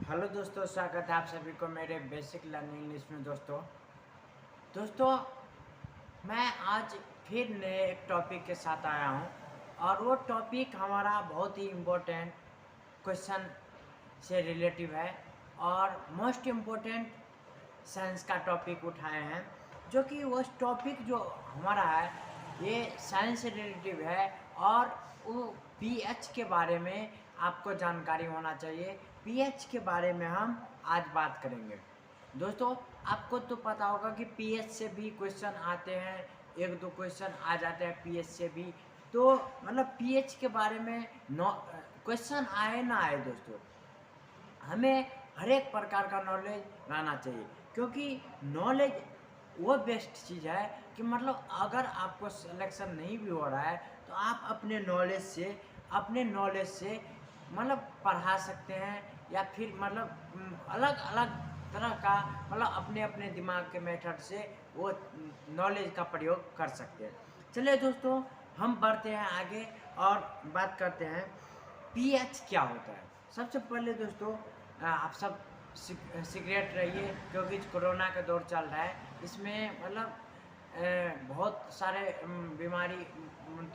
Hello दोस्तों, स्वागत है आप सभी को मेरे बेसिक लर्निंग इंग्लिश में। दोस्तों मैं आज फिर नए एक टॉपिक के साथ आया हूँ और वो टॉपिक हमारा बहुत ही इम्पोर्टेंट क्वेश्चन से रिलेटिव है और मोस्ट इम्पोर्टेंट साइंस का टॉपिक उठाए हैं, जो कि वो टॉपिक जो हमारा है ये साइंस से रिलेटिव है और वो पीएच के बारे में आपको जानकारी होना चाहिए। पीएच के बारे में हम आज बात करेंगे। दोस्तों आपको तो पता होगा कि पीएच से भी क्वेश्चन आते हैं, एक दो क्वेश्चन आ जाते हैं पीएच से भी। तो मतलब पीएच के बारे में क्वेश्चन आए ना आए दोस्तों, हमें हर एक प्रकार का नॉलेज रहना चाहिए, क्योंकि नॉलेज वो बेस्ट चीज़ है कि मतलब अगर आपको सिलेक्शन नहीं भी हो रहा है तो आप अपने नॉलेज से मतलब पढ़ा सकते हैं, या फिर मतलब अलग अलग तरह का मतलब अपने अपने दिमाग के मेथड से वो नॉलेज का प्रयोग कर सकते हैं। चलिए दोस्तों, हम बढ़ते हैं आगे और बात करते हैं पीएच क्या होता है। सबसे पहले दोस्तों आप सब सिगरेट रहिए, क्योंकि कोरोना का दौर चल रहा है। इसमें मतलब बहुत सारे बीमारी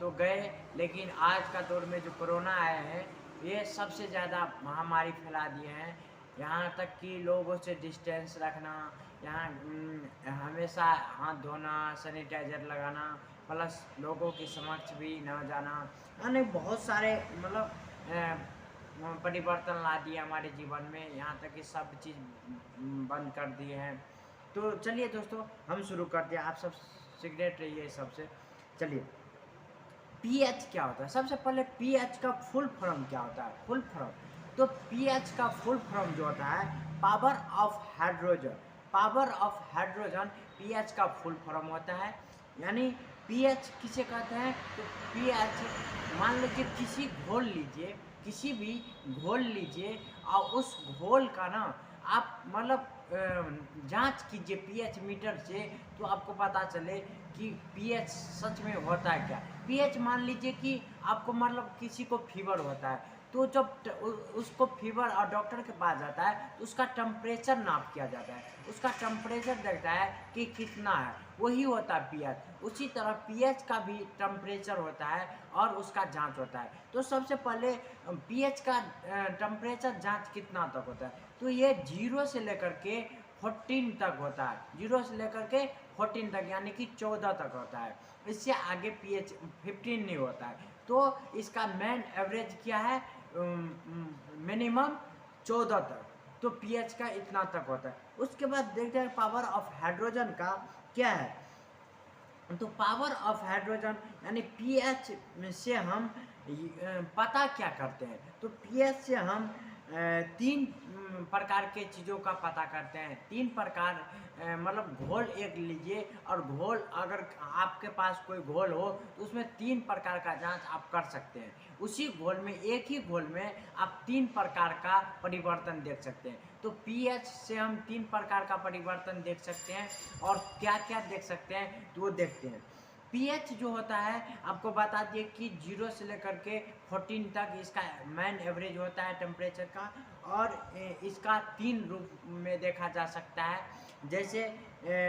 तो गए, लेकिन आज का दौर में जो कोरोना आया है ये सबसे ज़्यादा महामारी फैला दिए हैं। यहाँ तक कि लोगों से डिस्टेंस रखना, यहाँ हमेशा हाथ धोना, सैनिटाइजर लगाना, प्लस लोगों के समक्ष भी न जाना, यानी बहुत सारे मतलब परिवर्तन ला दिए हमारे जीवन में। यहाँ तक कि सब चीज़ बंद कर दिए हैं। तो चलिए दोस्तों हम शुरू करते हैं। आप सब सिगरेट रहिए सबसे। चलिए पीएच क्या होता है। सबसे पहले पीएच का फुल फॉर्म क्या होता है। फुल फॉर्म तो पीएच का फुल फॉर्म जो होता है power of hydrogen. Power of hydrogen pH का फुल फॉर्म होता है। यानी पीएच किसे कहते हैं, तो पीएच मान लीजिए किसी भी घोल लीजिए और उस घोल का ना आप मतलब जांच कीजिए पीएच मीटर से, तो आपको पता चले कि पीएच सच में होता है क्या। पीएच मान लीजिए कि आपको मतलब किसी को फीवर होता है, तो जब उसको फीवर और डॉक्टर के पास जाता है तो उसका टेम्परेचर नाप किया जाता है, उसका टेम्परेचर देखता है कि कितना है, वही होता है पीएच। उसी तरह पीएच का भी टेम्परेचर होता है और उसका जांच होता है। तो सबसे पहले पीएच का टेम्परेचर जांच कितना तक होता है, तो ये 0 से लेकर के 14 तक होता है। 0 से लेकर के 14 तक, यानी कि 14 तक होता है। इससे आगे पीएच 15 नहीं होता है। तो इसका मेन एवरेज क्या है, मिनिमम 14 तक। तो पीएच का इतना तक होता है। उसके बाद देखते हैं पावर ऑफ हाइड्रोजन का क्या है। तो पावर ऑफ हाइड्रोजन यानी पीएच से हम पता क्या करते हैं, तो पीएच से हम तीन प्रकार के चीज़ों का पता करते हैं। तीन प्रकार मतलब घोल एक लीजिए, और घोल अगर आपके पास कोई घोल हो तो उसमें तीन प्रकार का जांच आप कर सकते हैं। उसी घोल में, एक ही घोल में आप तीन प्रकार का परिवर्तन देख सकते हैं। तो पीएच से हम तीन प्रकार का परिवर्तन देख सकते हैं, और क्या क्या देख सकते हैं तो वो देखते हैं। पीएच जो होता है आपको बता दिए कि 0 से लेकर के 14 तक इसका मेन एवरेज होता है टेम्परेचर का, और इसका तीन रूप में देखा जा सकता है।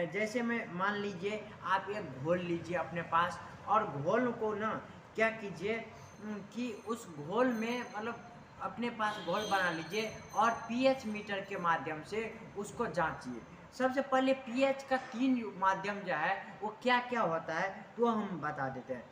जैसे में मान लीजिए आप एक घोल लीजिए अपने पास, और घोल को ना क्या कीजिए कि उस घोल में मतलब अपने पास घोल बना लीजिए और पीएच मीटर के माध्यम से उसको जांचिए। सबसे पहले पीएच का तीन माध्यम जो है वो क्या क्या होता है तो हम बता देते हैं।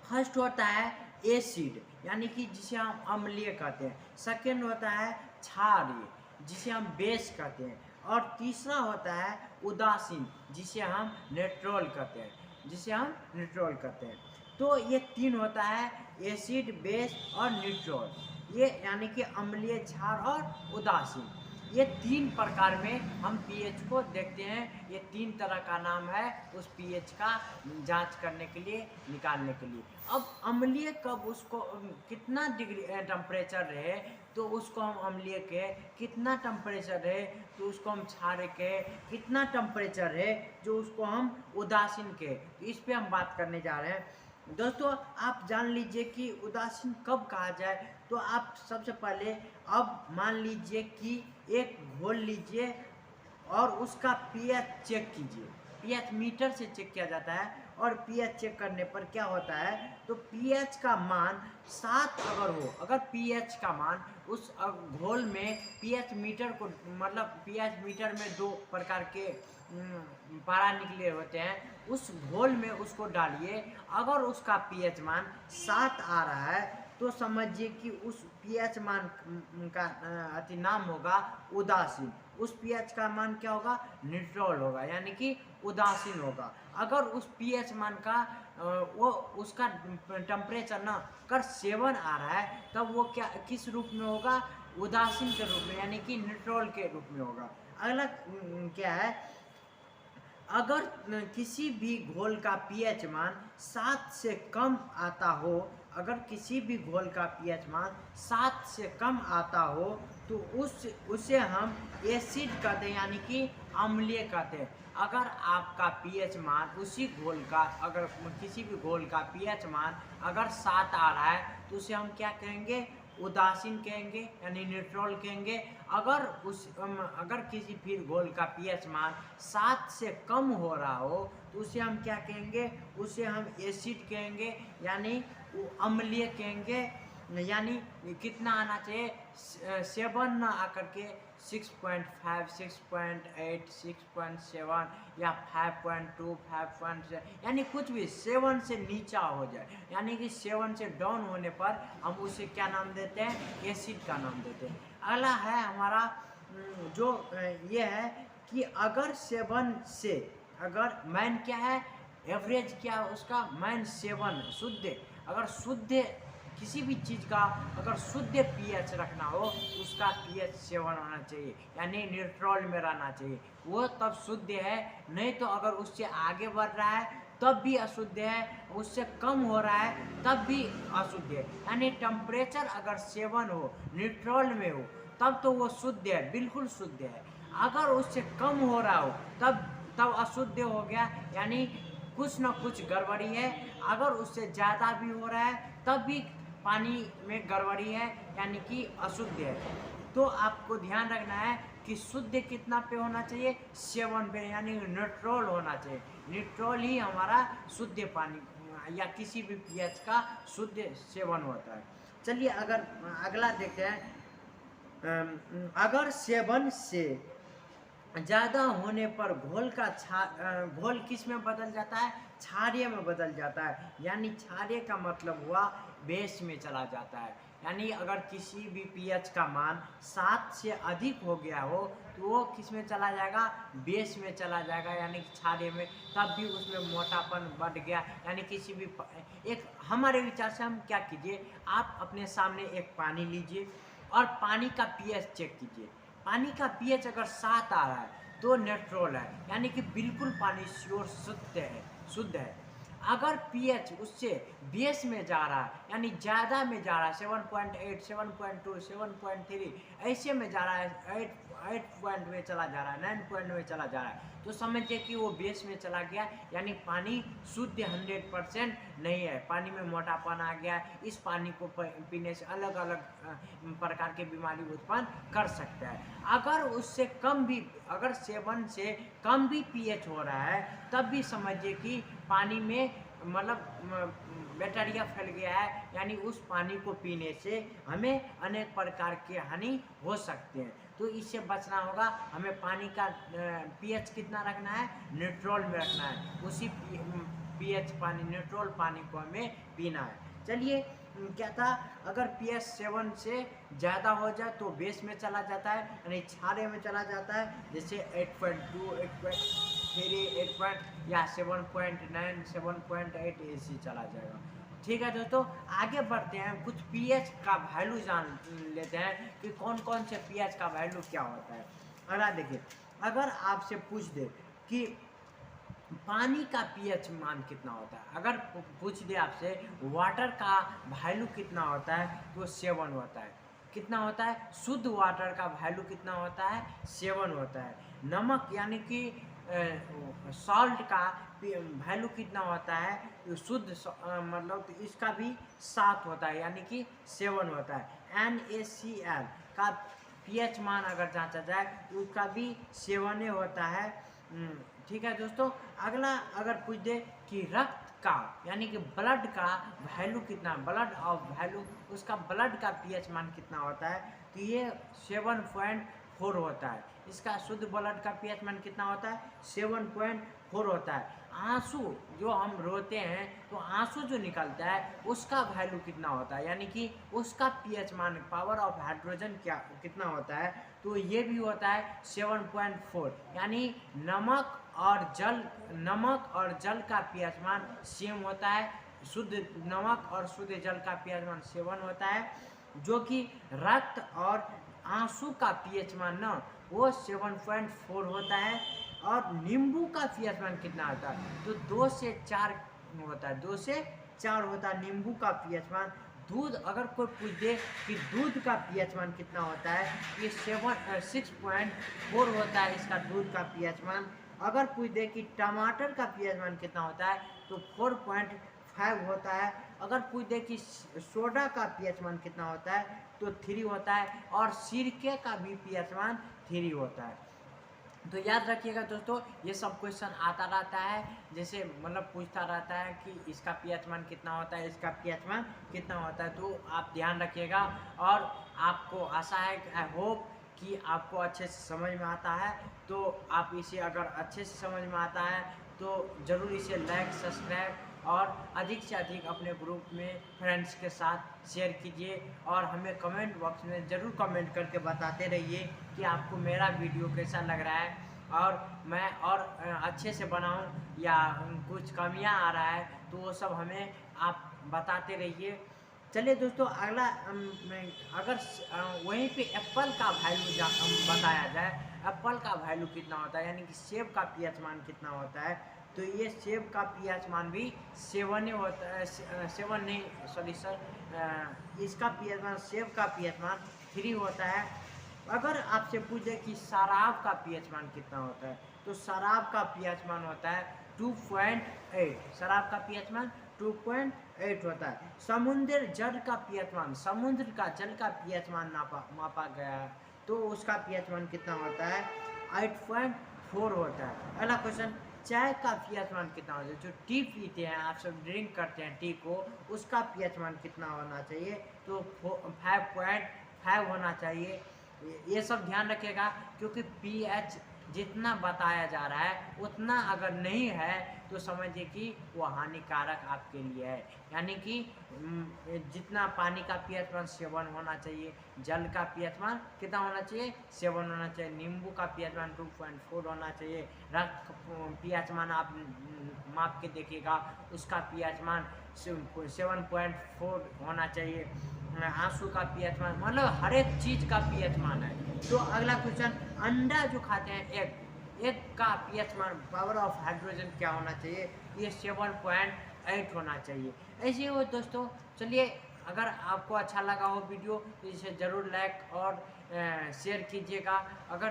फर्स्ट होता है एसिड, यानी कि जिसे हम अम्लीय कहते हैं। सेकेंड होता है क्षारीय, जिसे हम बेस कहते हैं। और तीसरा होता है उदासीन, जिसे हम न्यूट्रल कहते हैं। तो ये तीन होता है, एसिड, बेस और न्यूट्रल। ये यानी कि अम्लीय, क्षार और उदासीन। ये तीन प्रकार में हम पीएच को देखते हैं। ये तीन तरह का नाम है उस पीएच का जांच करने के लिए, निकालने के लिए। अब अम्लीय कब उसको कितना डिग्री टेम्परेचर रहे तो उसको हम अम्लीय कहे, कितना टेम्परेचर रहे तो उसको हम क्षारीय कहे, कितना टेम्परेचर है जो उसको हम उदासीन कहे। तो इस पे हम बात करने जा रहे हैं। दोस्तों आप जान लीजिए कि उदासीन कब कहा जाए, तो आप सबसे पहले अब मान लीजिए कि एक घोल लीजिए और उसका पीएच चेक कीजिए। पीएच मीटर से चेक किया जाता है और पीएच चेक करने पर क्या होता है, तो पीएच का मान 7 अगर हो, अगर पीएच का मान उस घोल में पीएच मीटर को, मतलब पीएच मीटर में 2 प्रकार के पारा निकले होते हैं, उस घोल में उसको डालिए। अगर उसका पीएच मान 7 आ रहा है तो समझिए कि उस पीएच मान का अति नाम होगा उदासीन। उस पीएच का मान क्या होगा, न्यूट्रल होगा, यानी कि उदासीन होगा। अगर उस पीएच मान का वो उसका टेम्परेचर ना कर 7 आ रहा है, तब वो क्या किस रूप में होगा, उदासीन के रूप में, यानी कि न्यूट्रल के रूप में होगा। अगला क्या है, अगर किसी भी घोल का पीएच मान 7 से कम आता हो, अगर किसी भी घोल का पीएच मान 7 से कम आता हो तो उसे हम एसिड कहते हैं, यानी कि अम्लीय कहते हैं। अगर आपका पीएच मान उसी घोल का, अगर किसी भी घोल का पीएच मान अगर 7 आ रहा है तो उसे हम क्या कहेंगे, उदासीन कहेंगे, यानी न्यूट्रल कहेंगे। अगर किसी फिर घोल का पीएच मान 7 से कम हो रहा हो तो उसे हम क्या कहेंगे, उसे हम एसिड कहेंगे, यानी अम्लीय कहेंगे। यानी कितना आना चाहिए, 7 ना आकर के 6.5, 6.8, 6.7 या 5.2, 5.7, यानी कुछ भी 7 से नीचा हो जाए, यानी कि 7 से डाउन होने पर हम उसे क्या नाम देते हैं, एसिड का नाम देते हैं। अगला है हमारा जो ये है कि अगर 7 से, अगर मैन क्या है, एवरेज क्या है उसका, मैन 7 शुद्ध, अगर शुद्ध किसी भी चीज़ का अगर शुद्ध पीएच रखना हो उसका पीएच 7 होना चाहिए, यानी न्यूट्रल में रहना चाहिए, वो तब शुद्ध है। नहीं तो अगर उससे आगे बढ़ रहा है तब भी अशुद्ध है, उससे कम हो रहा है तब भी अशुद्ध है। यानी टेम्परेचर अगर 7 हो, न्यूट्रल में हो, तब तो वो शुद्ध है, बिल्कुल शुद्ध है। अगर उससे कम हो रहा हो तब अशुद्ध हो गया, यानी कुछ ना कुछ गड़बड़ी है। अगर उससे ज़्यादा भी हो रहा है तब भी पानी में गड़बड़ी है, यानी कि अशुद्ध है। तो आपको ध्यान रखना है कि शुद्ध कितना पे होना चाहिए, 7 पे, यानी न्यूट्रल होना चाहिए। न्यूट्रल ही हमारा शुद्ध पानी या किसी भी पीएच का शुद्ध 7 होता है। चलिए अगर अगला देखते हैं, अगर 7 से ज़्यादा होने पर घोल का घोल किस में बदल जाता है, क्षारीय में बदल जाता है। यानी क्षारीय का मतलब हुआ बेस में चला जाता है। यानी अगर किसी भी पीएच का मान 7 से अधिक हो गया हो तो वो किस में चला जाएगा, बेस में चला जाएगा, यानी क्षारीय में। तब भी उसमें मोटापन बढ़ गया, यानी किसी भी एक हमारे विचार से हम क्या कीजिए, आप अपने सामने एक पानी लीजिए और पानी का पीएच चेक कीजिए। पानी का पीएच अगर 7 आ रहा है तो न्यूट्रल है, यानी कि बिल्कुल पानी श्योर शुद्ध है। अगर पीएच उससे बेस में जा रहा है, यानी ज़्यादा में जा रहा है, 7.8, 7.2, 7.3 ऐसे में जा रहा है, 8 पॉइंट में चला जा रहा है, 9 पॉइंट में चला जा रहा है, तो समझिए कि वो बेस में चला गया, यानी पानी शुद्ध 100% नहीं है, पानी में मोटापन आ गया। इस पानी को पीने से अलग अलग प्रकार की बीमारी उत्पन्न कर सकता है। अगर उससे कम भी, अगर 7 से कम भी पीएच हो रहा है तब भी समझिए कि पानी में मतलब बैक्टीरिया फैल गया है, यानी उस पानी को पीने से हमें अनेक प्रकार के हानि हो सकते हैं। तो इससे बचना होगा, हमें पानी का पीएच कितना रखना है, न्यूट्रल में रखना है। उसी पीएच पानी, न्यूट्रल पानी को हमें पीना है। चलिए क्या था, अगर पीएच 7 से ज़्यादा हो जाए तो बेस में चला जाता है, यानी क्षारीय में चला जाता है, जैसे 8.2, 8.3, 8 या 7.9, 7.8 ऐसे चला जाएगा। ठीक है दोस्तों, आगे बढ़ते हैं, कुछ पीएच का वैल्यू जान लेते हैं कि कौन कौन से पीएच का वैल्यू क्या होता है। अगला देखिए, अगर आपसे पूछ दे कि पानी का पीएच मान कितना होता है, अगर पूछ दे आपसे वाटर का वैल्यू कितना होता है तो 7 होता है। कितना होता है, शुद्ध वाटर का वैल्यू कितना होता है, 7 होता है। नमक यानी कि सॉल्ट का वैल्यू कितना होता है शुद्ध मतलब तो इसका भी 7 होता है, यानी कि 7 होता है। NaCl का pH मान अगर जांचा जाए तो उसका भी 7 होता है। ठीक है दोस्तों। अगला अगर पूछ दे कि रक्त का यानी कि ब्लड का वैल्यू कितना, ब्लड ऑफ वैल्यू, उसका ब्लड का pH मान कितना होता है, तो ये 7.4 होता है। इसका शुद्ध ब्लड का pH मान कितना होता है, 7.4 होता है। आंसू जो हम रोते हैं तो आंसू जो निकलता है उसका वैल्यू कितना होता है, यानी कि उसका pH मान, पावर ऑफ हाइड्रोजन क्या कितना होता है, तो ये भी होता है 7.4। यानी नमक और जल का pH मान सेम होता है। शुद्ध नमक और शुद्ध जल का pH मान 7 होता है, जो कि रक्त और आंसू का pH मान ना वो 7.4 होता है। और नींबू का pH मान कितना होता है, तो 2 से 4 होता है, 2 से 4 होता है नींबू का pH मान। दूध अगर कोई पूछ दे कि दूध का pH मान कितना होता है, ये 6.4 होता है इसका दूध का pH मान। अगर पूछ दे कि टमाटर का pH मान कितना होता है, तो 4.5 होता है। अगर पूछ दे कि सोडा का pH मान कितना होता है, तो 3 होता है। और सिरके का भी pH मान 3 होता है। तो याद रखिएगा दोस्तों, ये सब क्वेश्चन आता रहता है, जैसे मतलब पूछता रहता है कि इसका pH मान कितना होता है, इसका pH मान कितना होता है, तो आप ध्यान रखिएगा। और आपको आशा है, आई होप कि आपको अच्छे से समझ में आता है। तो आप इसे अगर अच्छे से समझ में आता है तो ज़रूर इसे लाइक, सब्सक्राइब और अधिक से अधिक अपने ग्रुप में फ्रेंड्स के साथ शेयर कीजिए। और हमें कमेंट बॉक्स में ज़रूर कमेंट करके बताते रहिए कि आपको मेरा वीडियो कैसा लग रहा है, और मैं और अच्छे से बनाऊं या कुछ कमियां आ रहा है, तो वो सब हमें आप बताते रहिए। चलिए दोस्तों, अगला अगर वहीं पे एप्पल का वैल्यू बताया जाए, एप्पल का वैल्यू कितना होता है, यानी कि सेब का pH मान कितना होता है, तो ये सेब का pH मान भी 7 होता है। 7 नहीं, सॉरी सर, इसका pH मान, सेब का pH मान 3 होता है। अगर आपसे पूछे कि शराब का pH मान कितना होता है, तो शराब का pH मान होता है 2.8। शराब का pH मान 2.8 होता है। समुद्र जल का pH मान, समुद्र का जल का pH मान मापा गया है, तो उसका pH मान कितना होता है, 8.4 होता है। अगला क्वेश्चन, चाय का pH मान कितना होता है, जो टी पीते हैं, आप सब ड्रिंक करते हैं टी को, उसका pH मान कितना होना चाहिए, तो 5.5 होना चाहिए। ये सब ध्यान रखिएगा, क्योंकि pH जितना बताया जा रहा है उतना अगर नहीं है तो समझिए कि वो हानिकारक आपके लिए है। यानी कि जितना पानी का pH मान 7 होना चाहिए, जल का pH मान कितना होना चाहिए, 7 होना चाहिए, नींबू का pH मान 2.4 होना चाहिए, रक्त pH मान आप माप के देखिएगा, उसका pH मान 7.4 होना चाहिए। आंसू का pH मान, मतलब हर एक चीज का pH मान है। तो अगला क्वेश्चन, अंडा जो खाते हैं एग का pH मान, पावर ऑफ हाइड्रोजन क्या होना चाहिए, ये 7.8 होना चाहिए। ऐसे ही हो दोस्तों। चलिए, अगर आपको अच्छा लगा हो वीडियो तो इसे ज़रूर लाइक और शेयर कीजिएगा। अगर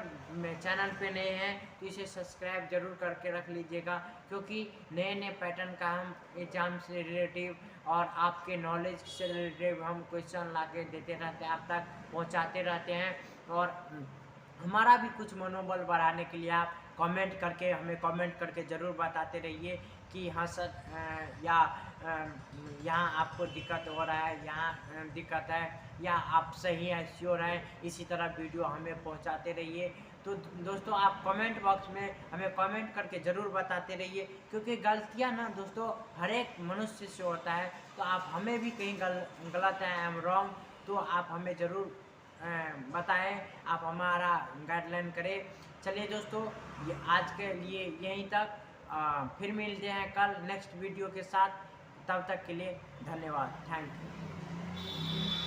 चैनल पे नए हैं तो इसे सब्सक्राइब जरूर करके रख लीजिएगा, क्योंकि नए नए पैटर्न का हम एग्जाम से रिलेटिव और आपके नॉलेज से रिलेटिव हम क्वेश्चन ला के देते रहते हैं, आप तक पहुंचाते रहते हैं। और हमारा भी कुछ मनोबल बढ़ाने के लिए आप कमेंट करके ज़रूर बताते रहिए कि हाँ सर, या यहाँ आपको दिक्कत हो रहा है, यहाँ दिक्कत है, या आप सही हैं, श्योर हैं। इसी तरह वीडियो हमें पहुँचाते रहिए। तो दोस्तों, आप कमेंट बॉक्स में हमें कमेंट करके ज़रूर बताते रहिए, क्योंकि गलतियाँ ना दोस्तों हर एक मनुष्य से होता है। तो आप हमें भी कहीं गलत है, आई एम रॉन्ग, तो आप हमें ज़रूर बताएं, आप हमारा गाइडलाइन करें। चलिए दोस्तों, ये आज के लिए यहीं तक। फिर मिलते हैं कल नेक्स्ट वीडियो के साथ। तब तक के लिए धन्यवाद, थैंक यू।